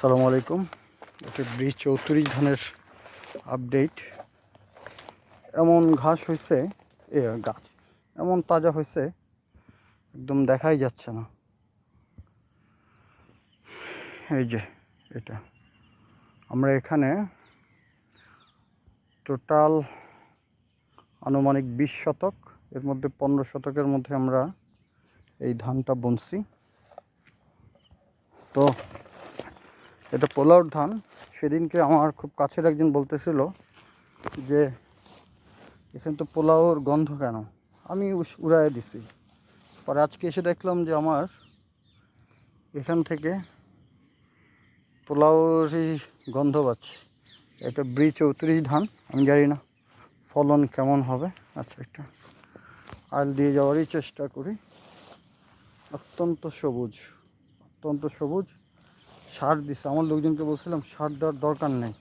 আসসালামু আলাইকুম। এটা ব্রিজ 34 ধানের আপডেট। এমন ঘাস হয়েছে, গাছ এমন তাজা হয়েছে, একদম দেখাই যাচ্ছে না। এই যে এটা আমরা এখানে টোটাল আনুমানিক 20 শতক, এর মধ্যে 15 শতকের মধ্যে আমরা এই ধানটা বুনছি। তো এটা পোলাওর ধান। সেদিনকে আমার খুব কাছের একজন বলতেছিল যে এখানে তো পোলাওর গন্ধ কেন, আমি উড়াই দিছি। পরে আজকে এসে দেখলাম যে আমার এখান থেকে পোলাওরই গন্ধ পাচ্ছি। এটা ব্রিজ 34 ধান। আমি জানি না ফলন কেমন হবে। আচ্ছা, একটা আল দিয়ে যাওয়ারই চেষ্টা করি। অত্যন্ত সবুজ, অত্যন্ত সবুজ। সার দিছে, আমার লোকজনকে বলছিলাম সার দেওয়ার দরকার নেই।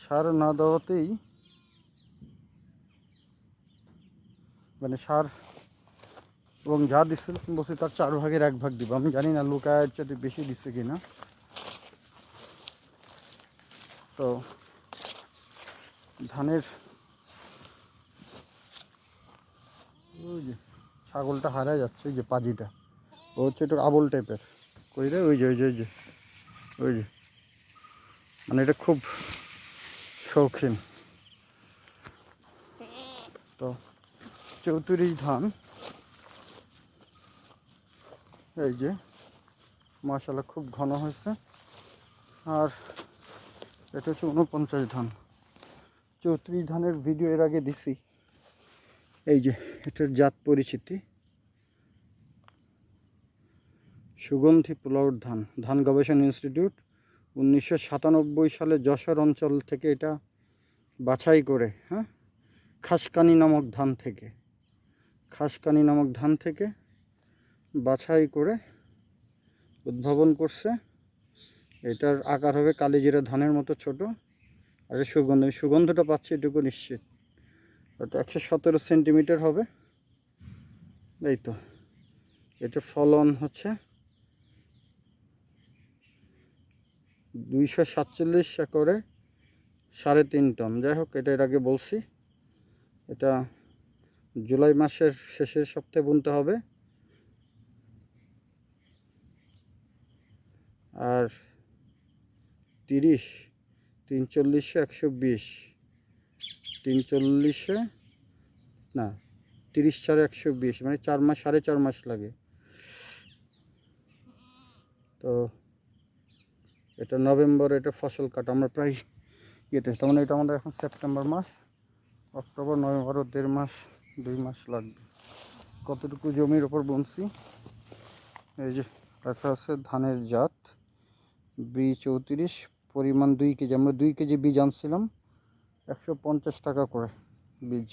সার না দেওয়াতেই মানে সার এবং যা দিচ্ছিল বলছি তার 4 ভাগের 1 ভাগ দিব। আমি জানি না লুকায়ের চাইতে বেশি দিচ্ছে কিনা। তো ধানের ওই যে ছাগলটা হারায় যাচ্ছে, ওই যে পাজিটা, ও হচ্ছে একটু আবল টাইপের কই রে, ওই যে ওই যে ওই যে ওই যে মানে এটা খুব শৌখিন। তো 34 ধান, এই যে মাশাআল্লাহ খুব ঘন হয়েছে। আর এটা হচ্ছে 49 ধান। 34 ধানের ভিডিও এর আগে দিছি। এই যে এটার জাত পরিচিতি সুগন্ধি পোলাওর ধান। ধান গবেষণা ইনস্টিটিউট 1997 সালে যশোর অঞ্চল থেকে এটা বাছাই করে, খাসকানি নামক ধান থেকে বাছাই করে উদ্ভাবন করছে। এটার আকার হবে কালিজিরা ধানের মতো ছোট। আর সুগন্ধটা পাচ্ছি এটুকু নিশ্চিত। এটা 117 সেন্টিমিটার হবে। এই তো এটার ফলন হচ্ছে 247 একরে 3.5 টন। যাই হোক, এটা এর আগে বলছি, এটা জুলাই মাসের শেষের সপ্তাহে বুনতে হবে। আর 340-এ 120, 340-এ না 30-4 120, মানে 4 মাস, 4.5 মাস লাগে। তো এটা নভেম্বরে এটা ফসল কাটা, আমরা প্রায় ইয়েতে, তার মানে এটা আমাদের এখন সেপ্টেম্বর মাস, অক্টোবর, নভেম্বর, 1.5 মাস, 2 মাস লাগবে। কতটুকু জমির ওপর বুনছি, এই যে লেখা আছে ধানের জাত B34, পরিমাণ 2 কেজি। আমরা 2 কেজি বীজ আনছিলাম, 150 টাকা করে বীজ।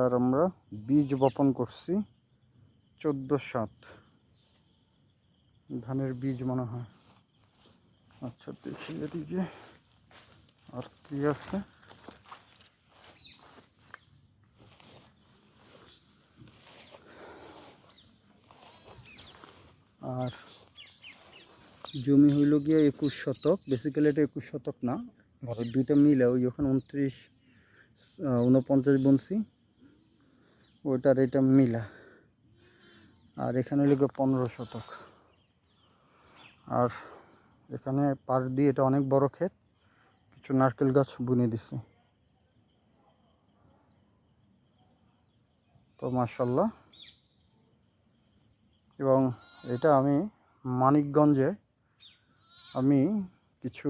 আর আমরা বীজ বপন করছি 14/7 ধানের বীজ মনে হয়। আচ্ছা, দেখি এদিকে আর কি আছে। আর জমি হইল গিয়ে 21 শতক। বেসিক্যালি এটা 21 শতক না, ঘরের দুইটা মিলে ওই ওখানে 49 বুনছি, ওইটার এটা মিলা। আর এখানে হইল গিয়ে 15 শতক। আর এখানে পার দিয়ে এটা অনেক বড় ক্ষেত, কিছু নারকেল গাছ বুনে দিছি। তো মাশাআল্লাহ। এবং এটা আমি মানিকগঞ্জে আমি কিছু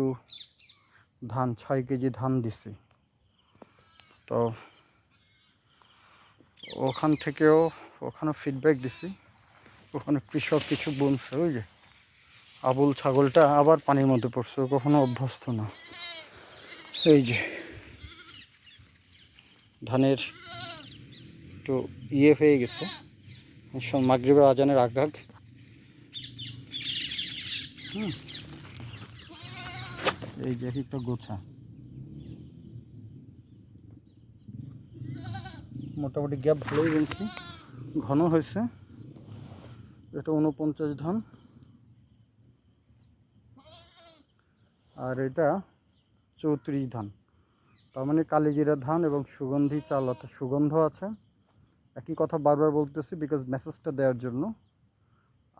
ধান 6 কেজি ধান দিছি। তো ওখানে ফিডব্যাক দিছি, ওখানে কৃষক কিছু বলছে। ওই যে আবুল ছাগলটা আবার পানির মধ্যে পড়ছে, কখনো অভ্যস্ত না। এই যে ধানের একটু হয়ে গেছে, মাগরিবের আজানের আগ। এই যে একটা গোছা, মোটামুটি গ্যাপ ভালোই বলছি, ঘন হয়েছে। এটা 49 ধান, আর এটা 34 ধান। তার মানে কালিজিরা ধান এবং সুগন্ধি চাল, অর্থাৎ সুগন্ধ আছে। একই কথা বারবার বলতেছি বিকজ মেসেজটা দেওয়ার জন্য।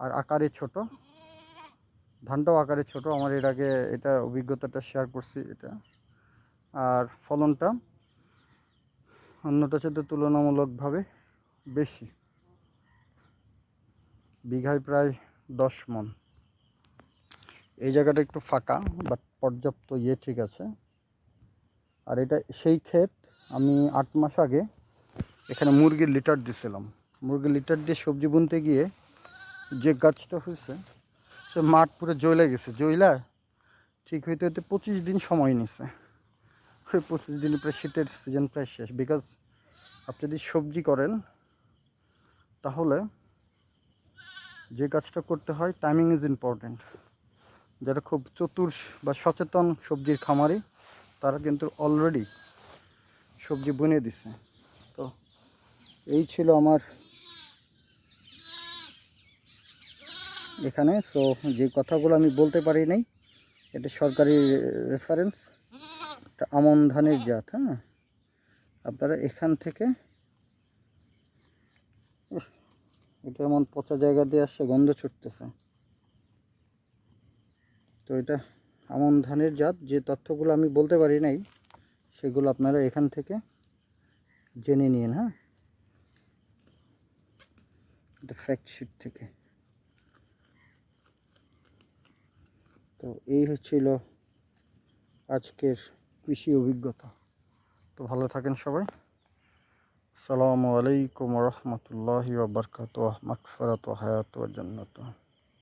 আর আকারে ছোট, ধানটাও আকারে ছোট। আমার এর আগে এটা অভিজ্ঞতাটা শেয়ার করছি এটা। আর ফলনটা অন্যটার সাথে তুলনামূলকভাবে বেশি, বিঘায় প্রায় 10 মণ। এই জায়গাটা একটু ফাঁকা, বাট পর্যাপ্ত ঠিক আছে। আর এটা সেই ক্ষেত, আমি 8 মাস আগে এখানে মুরগির লিটার দিয়েছিলাম। মুরগির লিটার দিয়ে সবজি বুনতে গিয়ে যে গাছটা হয়েছে, সে মাঠ পুরো জ্বলে গেছে। জ্বলা ঠিক হইতে হইতে 25 দিন সময় নিছে। ওই 25 দিন প্রায় শীতের সিজন প্রায় শেষ। বিকজ আপনি যদি সবজি করেন তাহলে যে কাজটা করতে হয়, টাইমিং ইজ ইম্পর্টেন্ট। যারা খুব চতুর বা সচেতন সবজির খামারি, তারা কিন্তু অলরেডি সবজি বুনে দিছে। তো এই ছিল আমার এখানে। সো যে কথাগুলো আমি বলতে পারি নাই, এটা সরকারি রেফারেন্স। এটা আমন ধানের জাত। হ্যাঁ, আপনারা এখান থেকে, এটা এমন পচা জায়গা দিয়ে আসছে, গন্ধ ছুটতেছে। তো এটা আমন ধানের জাত। যে তথ্যগুলো আমি বলতে পারি নাই, সেগুলো আপনারা এখান থেকে জেনে নিন। হ্যাঁ, এটা ফ্যাক্ট শিট থেকে। তো এই হচ্ছিল আজকের কৃষি অভিজ্ঞতা। তো ভালো থাকেন সবাই। আসসালামু আলাইকুম ওয়া রাহমাতুল্লাহি ওয়া বারাকাতুহু। মাগফিরাত ওয়া হায়াত ওয়া জান্নাত।